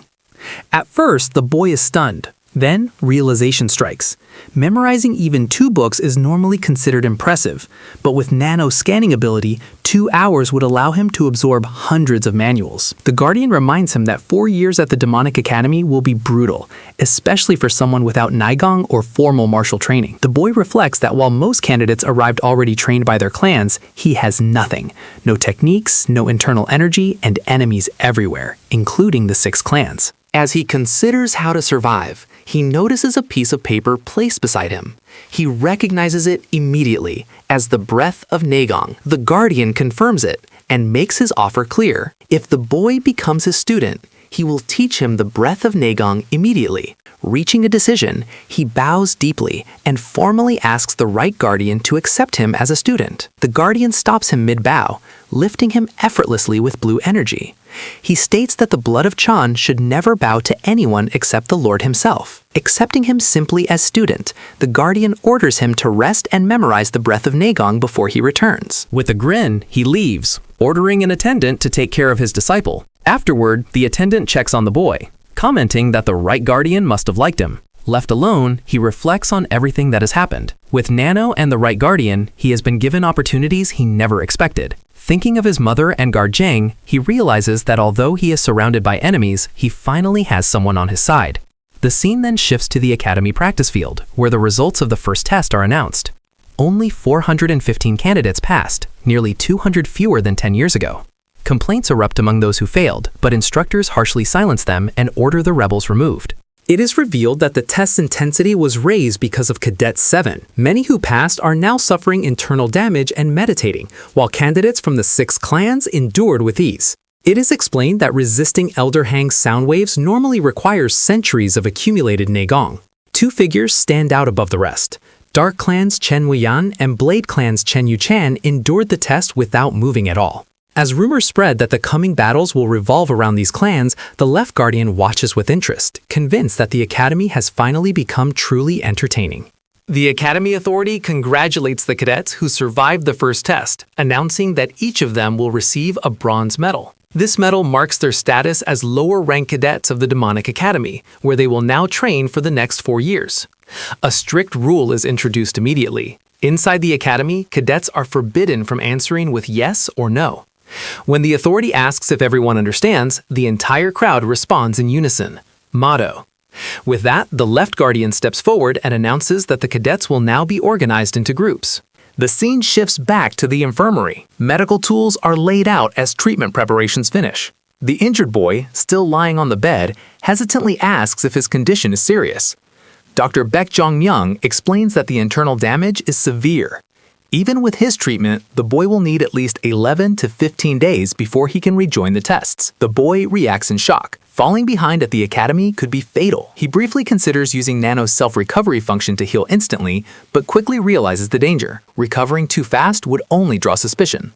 At first, the boy is stunned. Then, realization strikes. Memorizing even 2 books is normally considered impressive, but with Nano's scanning ability, 2 hours would allow him to absorb hundreds of manuals. The Guardian reminds him that 4 years at the Demonic Academy will be brutal, especially for someone without Neigong or formal martial training. The boy reflects that while most candidates arrived already trained by their clans, he has nothing. No techniques, no internal energy, and enemies everywhere, including the 6 clans. As he considers how to survive, he notices a piece of paper placed beside him. He recognizes it immediately as the breath of Neigong. The guardian confirms it and makes his offer clear. If the boy becomes his student, he will teach him the breath of Neigong immediately. Reaching a decision, he bows deeply and formally asks the right guardian to accept him as a student. The guardian stops him mid-bow, lifting him effortlessly with blue energy. He states that the blood of Chan should never bow to anyone except the Lord himself. Accepting him simply as student, the guardian orders him to rest and memorize the breath of Neigong before he returns. With a grin, he leaves, ordering an attendant to take care of his disciple. Afterward, the attendant checks on the boy, commenting that the right guardian must have liked him. Left alone, he reflects on everything that has happened. With Nano and the right guardian, he has been given opportunities he never expected. Thinking of his mother and guard Jang, he realizes that although he is surrounded by enemies, he finally has someone on his side. The scene then shifts to the Academy practice field, where the results of the first test are announced. Only 415 candidates passed, nearly 200 fewer than 10 years ago. Complaints erupt among those who failed, but instructors harshly silence them and order the rebels removed. It is revealed that the test's intensity was raised because of Cadet 7. Many who passed are now suffering internal damage and meditating, while candidates from the 6 clans endured with ease. It is explained that resisting Elder Hang's sound waves normally requires centuries of accumulated Neigong. 2 figures stand out above the rest. Dark Clan's Chen Wuyan and Blade Clan's Chen Yuchan endured the test without moving at all. As rumors spread that the coming battles will revolve around these clans, the Left Guardian watches with interest, convinced that the Academy has finally become truly entertaining. The Academy Authority congratulates the cadets who survived the first test, announcing that each of them will receive a bronze medal. This medal marks their status as lower-ranked cadets of the Demonic Academy, where they will now train for the next 4 years. A strict rule is introduced immediately. Inside the Academy, cadets are forbidden from answering with yes or no. When the authority asks if everyone understands, the entire crowd responds in unison. Motto. With that, the Left Guardian steps forward and announces that the cadets will now be organized into groups. The scene shifts back to the infirmary. Medical tools are laid out as treatment preparations finish. The injured boy, still lying on the bed, hesitantly asks if his condition is serious. Dr. Baek Jong-myung explains that the internal damage is severe. Even with his treatment, the boy will need at least 11 to 15 days before he can rejoin the tests. The boy reacts in shock. Falling behind at the academy could be fatal. He briefly considers using Nano's self-recovery function to heal instantly, but quickly realizes the danger. Recovering too fast would only draw suspicion.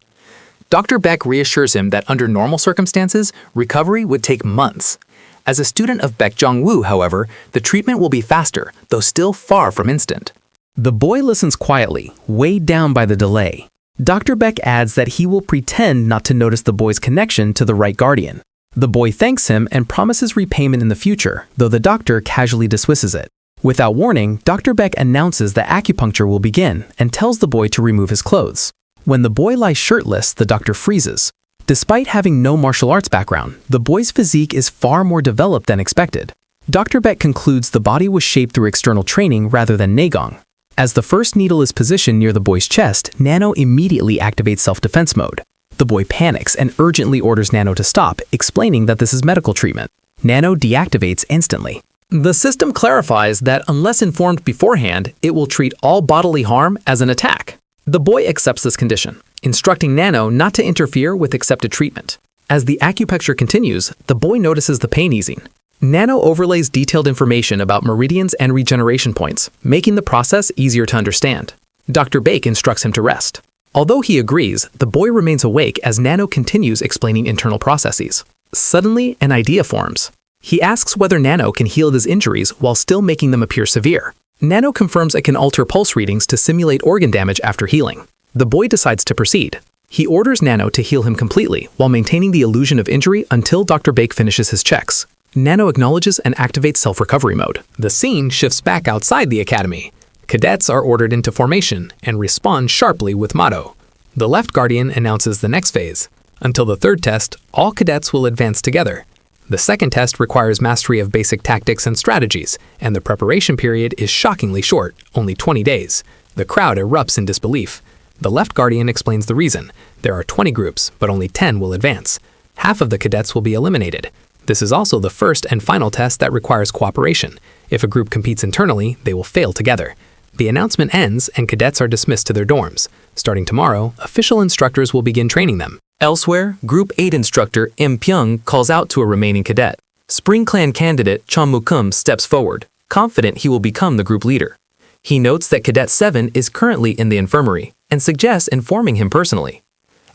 Dr. Baek reassures him that under normal circumstances, recovery would take months. As a student of Baek Jong-woo, however, the treatment will be faster, though still far from instant. The boy listens quietly, weighed down by the delay. Dr. Beck adds that he will pretend not to notice the boy's connection to the right guardian. The boy thanks him and promises repayment in the future, though the doctor casually dismisses it. Without warning, Dr. Beck announces that acupuncture will begin and tells the boy to remove his clothes. When the boy lies shirtless, the doctor freezes. Despite having no martial arts background, the boy's physique is far more developed than expected. Dr. Beck concludes the body was shaped through external training rather than Neigong. As the first needle is positioned near the boy's chest, Nano immediately activates self-defense mode. The boy panics and urgently orders Nano to stop, explaining that this is medical treatment. Nano deactivates instantly. The system clarifies that unless informed beforehand, it will treat all bodily harm as an attack. The boy accepts this condition, instructing Nano not to interfere with accepted treatment. As the acupuncture continues, the boy notices the pain easing. Nano overlays detailed information about meridians and regeneration points, making the process easier to understand. Dr. Bake instructs him to rest. Although he agrees, the boy remains awake as Nano continues explaining internal processes. Suddenly, an idea forms. He asks whether Nano can heal his injuries while still making them appear severe. Nano confirms it can alter pulse readings to simulate organ damage after healing. The boy decides to proceed. He orders Nano to heal him completely while maintaining the illusion of injury until Dr. Bake finishes his checks. Nano acknowledges and activates self-recovery mode. The scene shifts back outside the academy. Cadets are ordered into formation and respond sharply with motto. The left guardian announces the next phase. Until the third test, all cadets will advance together. The second test requires mastery of basic tactics and strategies, and the preparation period is shockingly short, only 20 days. The crowd erupts in disbelief. The left guardian explains the reason. There are 20 groups, but only 10 will advance. Half of the cadets will be eliminated. This is also the first and final test that requires cooperation. If a group competes internally, they will fail together. The announcement ends and cadets are dismissed to their dorms. Starting tomorrow, official instructors will begin training them. Elsewhere, Group 8 instructor Im Pyung calls out to a remaining cadet. Spring Clan candidate Chon Moo-kum steps forward, confident he will become the group leader. He notes that Cadet 7 is currently in the infirmary and suggests informing him personally.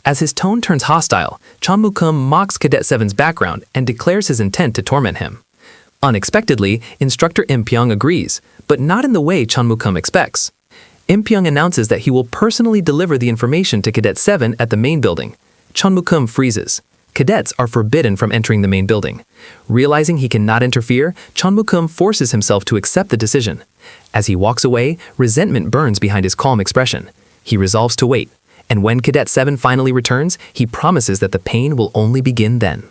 As his tone turns hostile, Chon Moo-kum mocks Cadet 7's background and declares his intent to torment him. Unexpectedly, instructor Im Pyung agrees, but not in the way Chon Moo-kum expects. Im Pyung announces that he will personally deliver the information to Cadet 7 at the main building. Chon Moo-kum freezes. Cadets are forbidden from entering the main building. Realizing he cannot interfere, Chon Moo-kum forces himself to accept the decision. As he walks away, resentment burns behind his calm expression. He resolves to wait, and when Cadet 7 finally returns, he promises that the pain will only begin then.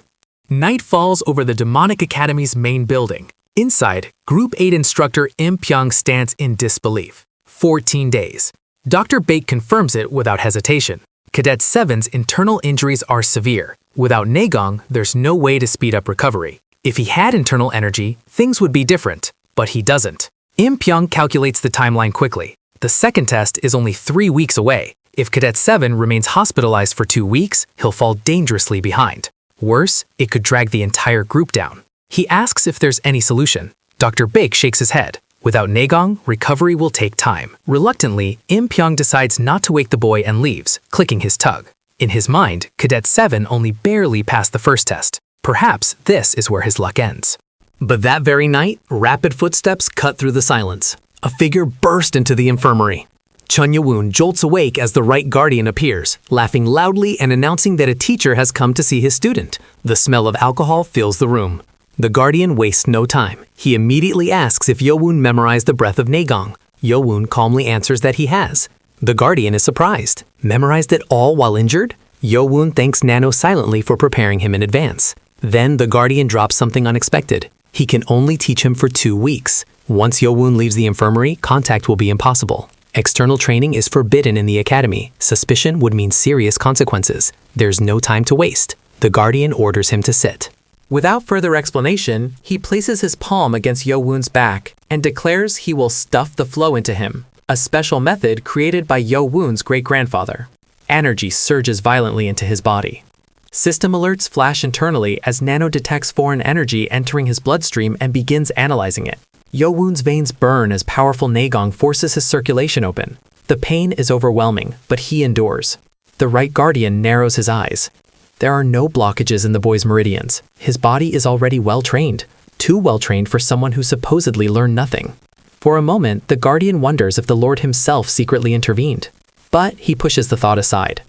Night falls over the Demonic Academy's main building. Inside, Group 8 instructor Im Pyung stands in disbelief. 14 days. Dr. Bake confirms it without hesitation. Cadet 7's internal injuries are severe. Without Neigong, there's no way to speed up recovery. If he had internal energy, things would be different, but he doesn't. Im Pyung calculates the timeline quickly. The second test is only 3 weeks away. If Cadet 7 remains hospitalized for 2 weeks, he'll fall dangerously behind. Worse, it could drag the entire group down. He asks if there's any solution. Dr. Bake shakes his head. Without Neigong, recovery will take time. Reluctantly, Im Pyung decides not to wake the boy and leaves, clicking his tug. In his mind, Cadet 7 only barely passed the first test. Perhaps this is where his luck ends. But that very night, rapid footsteps cut through the silence. A figure burst into the infirmary. Chun Ye-woon jolts awake as the right guardian appears, laughing loudly and announcing that a teacher has come to see his student. The smell of alcohol fills the room. The guardian wastes no time. He immediately asks if Ye-woon memorized the breath of Neigong. Ye-woon calmly answers that he has. The guardian is surprised. Memorized it all while injured? Ye-woon thanks Nano silently for preparing him in advance. Then the guardian drops something unexpected. He can only teach him for 2 weeks. Once Ye-woon leaves the infirmary, contact will be impossible. External training is forbidden in the academy. Suspicion would mean serious consequences. There's no time to waste. The guardian orders him to sit. Without further explanation, he places his palm against Ye-woon's back and declares he will stuff the flow into him, a special method created by Ye-woon's great-grandfather. Energy surges violently into his body. System alerts flash internally as Nano detects foreign energy entering his bloodstream and begins analyzing it. Ye-woon's veins burn as powerful Neigong forces his circulation open. The pain is overwhelming, but he endures. The right guardian narrows his eyes. There are no blockages in the boy's meridians. His body is already well-trained, too well-trained for someone who supposedly learned nothing. For a moment, the guardian wonders if the Lord himself secretly intervened. But he pushes the thought aside.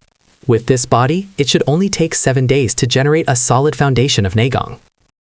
With this body, it should only take 7 days to generate a solid foundation of Neigong.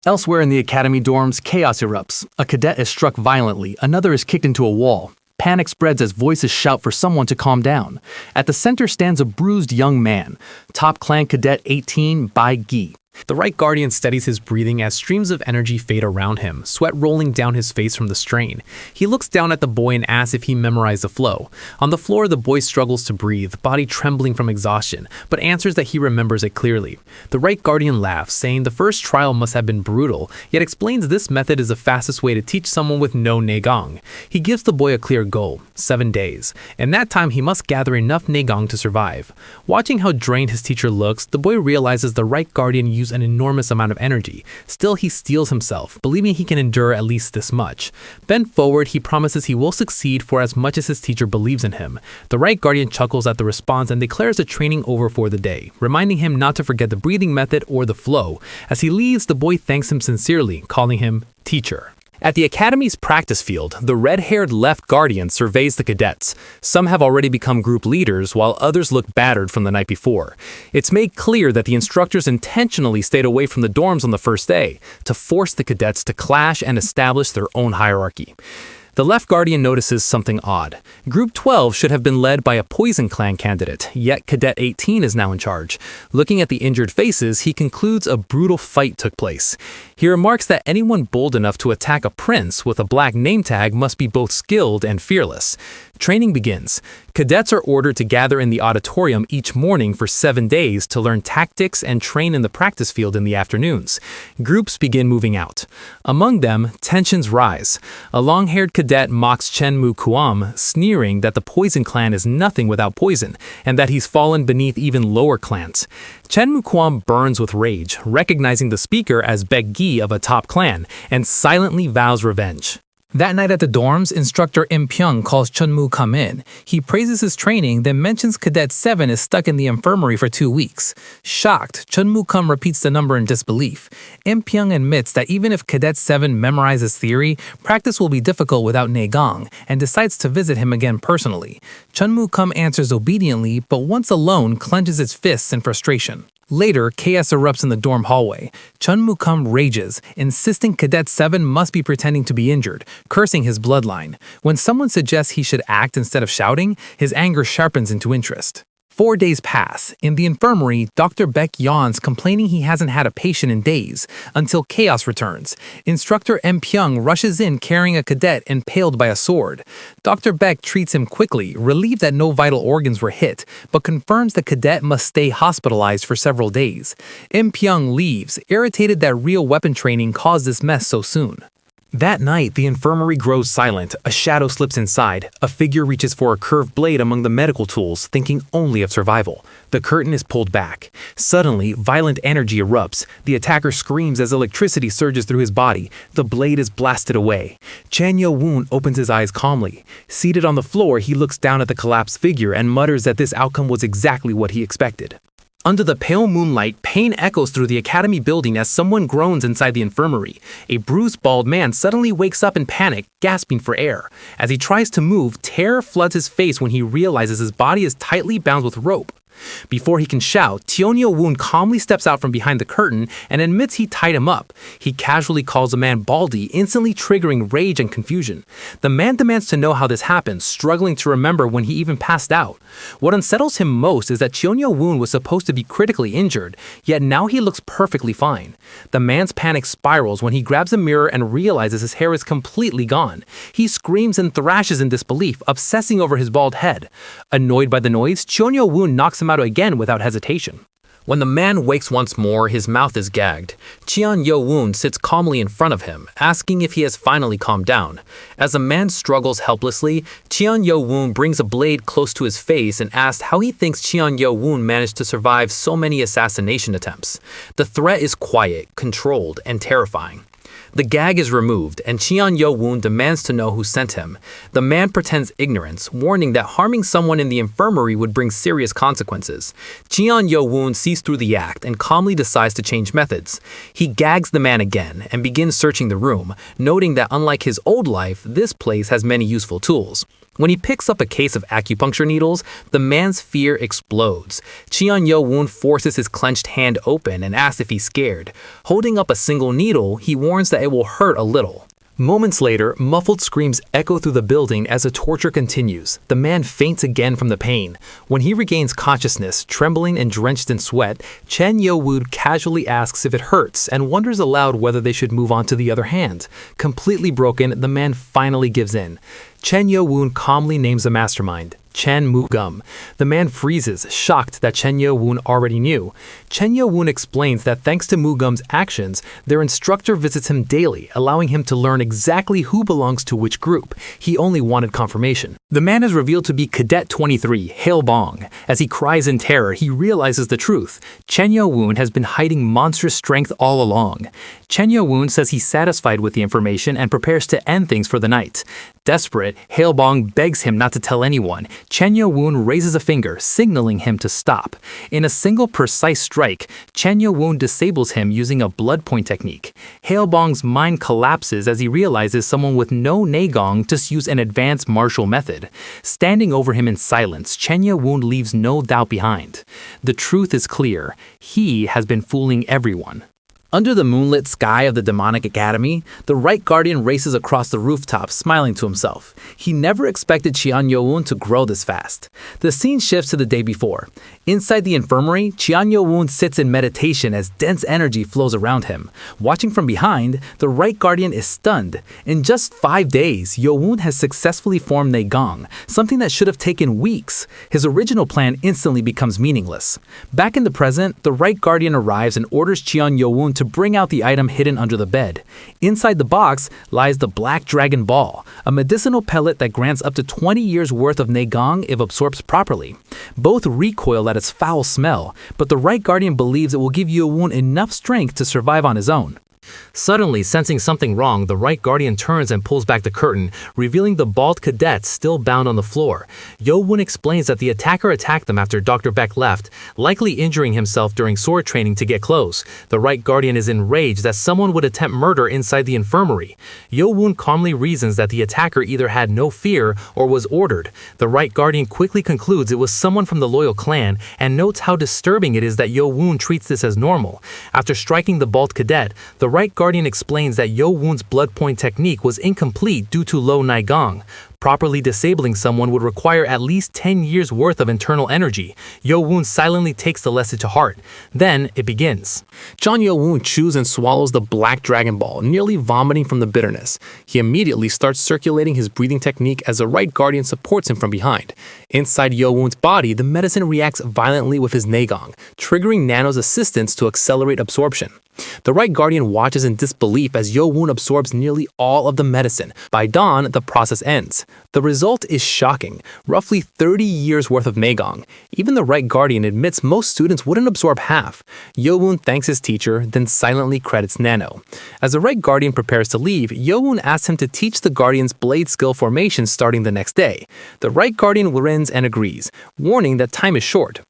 Elsewhere in the academy dorms, chaos erupts. A cadet is struck violently, another is kicked into a wall. Panic spreads as voices shout for someone to calm down. At the center stands a bruised young man, top clan cadet 18 Bai Gi. The right guardian steadies his breathing as streams of energy fade around him, sweat rolling down his face from the strain. He looks down at the boy and asks if he memorized the flow. On the floor, the boy struggles to breathe, body trembling from exhaustion, but answers that he remembers it clearly. The right guardian laughs, saying the first trial must have been brutal, yet explains this method is the fastest way to teach someone with no Neigong. He gives the boy a clear goal, 7 days. In that time, he must gather enough Neigong to survive. Watching how drained his teacher looks, the boy realizes the right guardian used an enormous amount of energy. Still, he steels himself, believing he can endure at least this much. Bent forward, he promises he will succeed for as much as his teacher believes in him. The right guardian chuckles at the response and declares the training over for the day, reminding him not to forget the breathing method or the flow. As he leaves, the boy thanks him sincerely, calling him teacher. At the Academy's practice field, the red-haired left guardian surveys the cadets. Some have already become group leaders, while others look battered from the night before. It's made clear that the instructors intentionally stayed away from the dorms on the first day, to force the cadets to clash and establish their own hierarchy. The left guardian notices something odd. Group 12 should have been led by a Poison Clan candidate, yet Cadet 18 is now in charge. Looking at the injured faces, he concludes a brutal fight took place. He remarks that anyone bold enough to attack a prince with a black name tag must be both skilled and fearless. Training begins. Cadets are ordered to gather in the auditorium each morning for 7 days to learn tactics and train in the practice field in the afternoons. Groups begin moving out. Among them, tensions rise. A long-haired cadet mocks Chen Mu Kuam, sneering that the Poison Clan is nothing without poison, and that he's fallen beneath even lower clans. Chen Mu Kuam burns with rage, recognizing the speaker as Baek Gi of a top clan, and silently vows revenge. That night at the dorms, instructor Im Pyung calls Chunmu come in. He praises his training, then mentions Cadet 7 is stuck in the infirmary for 2 weeks. Shocked, Chunmu Kum repeats the number in disbelief. Im Pyung admits that even if Cadet 7 memorizes theory, practice will be difficult without Neigong, and decides to visit him again personally. Chunmu Kum answers obediently, but once alone, clenches its fists in frustration. Later, chaos erupts in the dorm hallway. Chun Mukam rages, insisting Cadet 7 must be pretending to be injured, cursing his bloodline. When someone suggests he should act instead of shouting, his anger sharpens into interest. 4 days pass. In the infirmary, Dr. Beck yawns, complaining he hasn't had a patient in days, until chaos returns. Instructor M. Pyung rushes in carrying a cadet impaled by a sword. Dr. Beck treats him quickly, relieved that no vital organs were hit, but confirms the cadet must stay hospitalized for several days. M. Pyung leaves, irritated that real weapon training caused this mess so soon. That night, the infirmary grows silent. A shadow slips inside. A figure reaches for a curved blade among the medical tools, thinking only of survival. The curtain is pulled back. Suddenly, violent energy erupts. The attacker screams as electricity surges through his body. The blade is blasted away. Chan Yo-woon opens his eyes calmly. Seated on the floor, he looks down at the collapsed figure and mutters that this outcome was exactly what he expected. Under the pale moonlight, pain echoes through the academy building as someone groans inside the infirmary. A bruised, bald man suddenly wakes up in panic, gasping for air. As he tries to move, terror floods his face when he realizes his body is tightly bound with rope. Before he can shout, Tion Yo-woon calmly steps out from behind the curtain and admits he tied him up. He casually calls the man Baldy, instantly triggering rage and confusion. The man demands to know how this happened, struggling to remember when he even passed out. What unsettles him most is that Tion Yo-woon was supposed to be critically injured, yet now he looks perfectly fine. The man's panic spirals when he grabs a mirror and realizes his hair is completely gone. He screams and thrashes in disbelief, obsessing over his bald head. Annoyed by the noise, Tion Yo-woon knocks him out again without hesitation. When the man wakes once more, his mouth is gagged. Cheon Yo-woon sits calmly in front of him, asking if he has finally calmed down. As the man struggles helplessly, Cheon Yo-woon brings a blade close to his face and asks how he thinks Cheon Yo-woon managed to survive so many assassination attempts. The threat is quiet, controlled, and terrifying. The gag is removed, and Cheon Yo-woon demands to know who sent him. The man pretends ignorance, warning that harming someone in the infirmary would bring serious consequences. Cheon Yo-woon sees through the act and calmly decides to change methods. He gags the man again and begins searching the room, noting that unlike his old life, this place has many useful tools. When he picks up a case of acupuncture needles, the man's fear explodes. Cheon Yo-woon forces his clenched hand open and asks if he's scared. Holding up a single needle, he warns that it will hurt a little. Moments later, muffled screams echo through the building as the torture continues. The man faints again from the pain. When he regains consciousness, trembling and drenched in sweat, Chen Yo-woon casually asks if it hurts and wonders aloud whether they should move on to the other hand. Completely broken, the man finally gives in. Chen Yo-woon calmly names the mastermind, Chen Mu-gum. The man freezes, shocked that Chen Yo-woon already knew. Chen Yo-woon explains that thanks to Mu-gum's actions, their instructor visits him daily, allowing him to learn exactly who belongs to which group. He only wanted confirmation. The man is revealed to be Cadet 23, Hail Bong. As he cries in terror, he realizes the truth. Chen Yo-woon has been hiding monstrous strength all along. Chen Yo-woon says he's satisfied with the information and prepares to end things for the night. Desperate, Hail Bong begs him not to tell anyone. Chen Yo-woon raises a finger, signaling him to stop. In a single precise strike, Chen Yo-woon disables him using a blood point technique. Hail Bong's mind collapses as he realizes someone with no Neigong just used an advanced martial method. Standing over him in silence, Chen Yo-woon leaves no doubt behind. The truth is clear. He has been fooling everyone. Under the moonlit sky of the demonic academy, the Right Guardian races across the rooftop, smiling to himself. He never expected Cheon Yo-woon to grow this fast. The scene shifts to the day before. Inside the infirmary, Cheon Yo-woon sits in meditation as dense energy flows around him. Watching from behind, the Right Guardian is stunned. In just 5 days, Yo-woon has successfully formed Neigong, something that should have taken weeks. His original plan instantly becomes meaningless. Back in the present, the Right Guardian arrives and orders Cheon Yo-woon to bring out the item hidden under the bed. Inside the box lies the Black Dragon Ball, a medicinal pellet that grants up to 20 years worth of Neigong if absorbed properly. Both recoil at its foul smell, but the Right Guardian believes it will give Yo-woon enough strength to survive on his own. Suddenly, sensing something wrong, the Right Guardian turns and pulls back the curtain, revealing the bald cadet still bound on the floor. Yo-woon explains that the attacker attacked them after Dr. Beck left, likely injuring himself during sword training to get close. The Right Guardian is enraged that someone would attempt murder inside the infirmary. Yo-woon calmly reasons that the attacker either had no fear or was ordered. The Right Guardian quickly concludes it was someone from the loyal clan and notes how disturbing it is that Yo-woon treats this as normal. After striking the bald cadet, the Right Guardian explains that Yo-woon's blood point technique was incomplete due to low Neigong. Properly disabling someone would require at least 10 years worth of internal energy. Yo-woon silently takes the lesson to heart. Then it begins. Cheon Yo-woon chews and swallows the Black Dragon Ball, nearly vomiting from the bitterness. He immediately starts circulating his breathing technique as the Right Guardian supports him from behind. Inside Yo-woon's body, the medicine reacts violently with his Neigong, triggering Nano's assistance to accelerate absorption. The Right Guardian watches in disbelief as Yo-woon absorbs nearly all of the medicine. By dawn, the process ends. The result is shocking, roughly 30 years worth of Neigong. Even the Right Guardian admits most students wouldn't absorb half. Yo-woon thanks his teacher, then silently credits Nano. As the Right Guardian prepares to leave, Yo-woon asks him to teach the Guardians blade skill formation starting the next day. The Right Guardian grins and agrees, warning that time is short.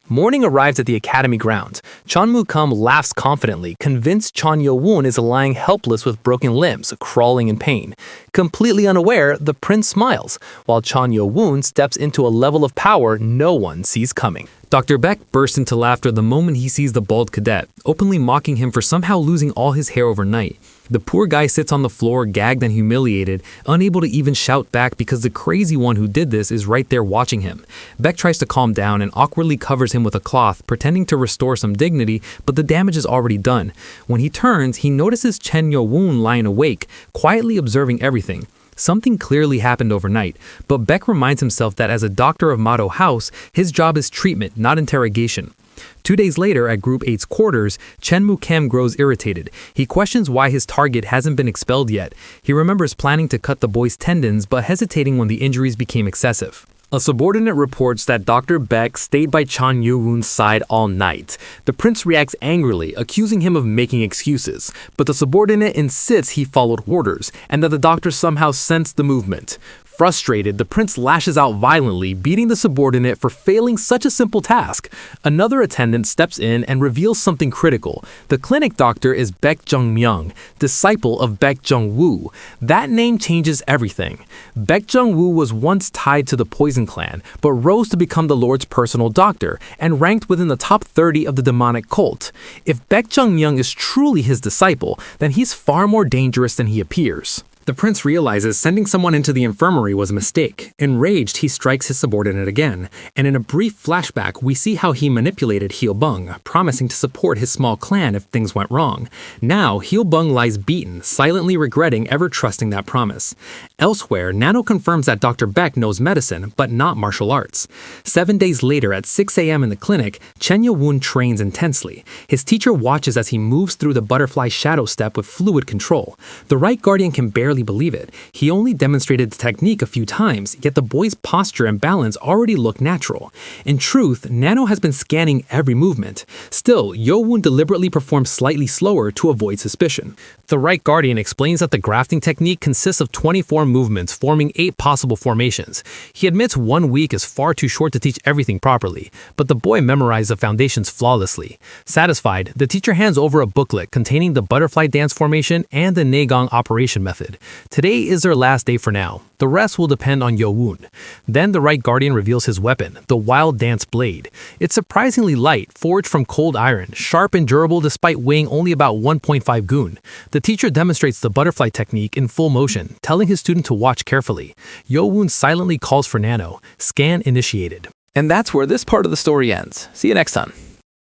Morning arrives at the academy grounds. Chon Mu-kum laughs confidently, convinced Cheon Yo-woon is lying helpless with broken limbs, crawling in pain. Completely unaware, the prince smiles, while Cheon Yo-woon steps into a level of power no one sees coming. Dr. Beck bursts into laughter the moment he sees the bald cadet, openly mocking him for somehow losing all his hair overnight. The poor guy sits on the floor, gagged and humiliated, unable to even shout back because the crazy one who did this is right there watching him. Beck tries to calm down and awkwardly covers him with a cloth, pretending to restore some dignity, but the damage is already done. When he turns, he notices Chen Yo-woon lying awake, quietly observing everything. Something clearly happened overnight, but Beck reminds himself that as a doctor of Mado House, his job is treatment, not interrogation. 2 days later, at Group 8's quarters, Chen Mu-kem grows irritated. He questions why his target hasn't been expelled yet. He remembers planning to cut the boy's tendons, but hesitating when the injuries became excessive. A subordinate reports that Dr. Beck stayed by Chan Yo-woon's side all night. The prince reacts angrily, accusing him of making excuses, but the subordinate insists he followed orders and that the doctor somehow sensed the movement. Frustrated, the prince lashes out violently, beating the subordinate for failing such a simple task. Another attendant steps in and reveals something critical. The clinic doctor is Baek Jung-myung, disciple of Baek Jung-woo. That name changes everything. Baek Jung-woo was once tied to the Poison Clan, but rose to become the Lord's personal doctor and ranked within the top 30 of the demonic cult. If Baek Jung-myung is truly his disciple, then he's far more dangerous than he appears. The prince realizes sending someone into the infirmary was a mistake. Enraged, he strikes his subordinate again, and in a brief flashback, we see how he manipulated Hyo-bung, promising to support his small clan if things went wrong. Now, Hyo-bung lies beaten, silently regretting ever trusting that promise. Elsewhere, Nano confirms that Dr. Beck knows medicine, but not martial arts. 7 days later, at 6 a.m. in the clinic, Chen Yo-woon trains intensely. His teacher watches as he moves through the butterfly shadow step with fluid control. The right guardian can barely believe it. He only demonstrated the technique a few times, yet the boy's posture and balance already look natural. In truth, Nano has been scanning every movement. Still, Yo-woon deliberately performs slightly slower to avoid suspicion. The right guardian explains that the grafting technique consists of 24 movements forming 8 possible formations. He admits 1 week is far too short to teach everything properly, but the boy memorized the foundations flawlessly. Satisfied, the teacher hands over a booklet containing the butterfly dance formation and the Neigong operation method. Today is their last day for now. The rest will depend on Yo-woon. Then the right guardian reveals his weapon, the wild dance blade. It's surprisingly light, forged from cold iron, sharp and durable despite weighing only about 1.5 gun. The teacher demonstrates the butterfly technique in full motion, telling his student to watch carefully. Yo-woon silently calls for Nano. Scan initiated. And that's where this part of the story ends. See you next time.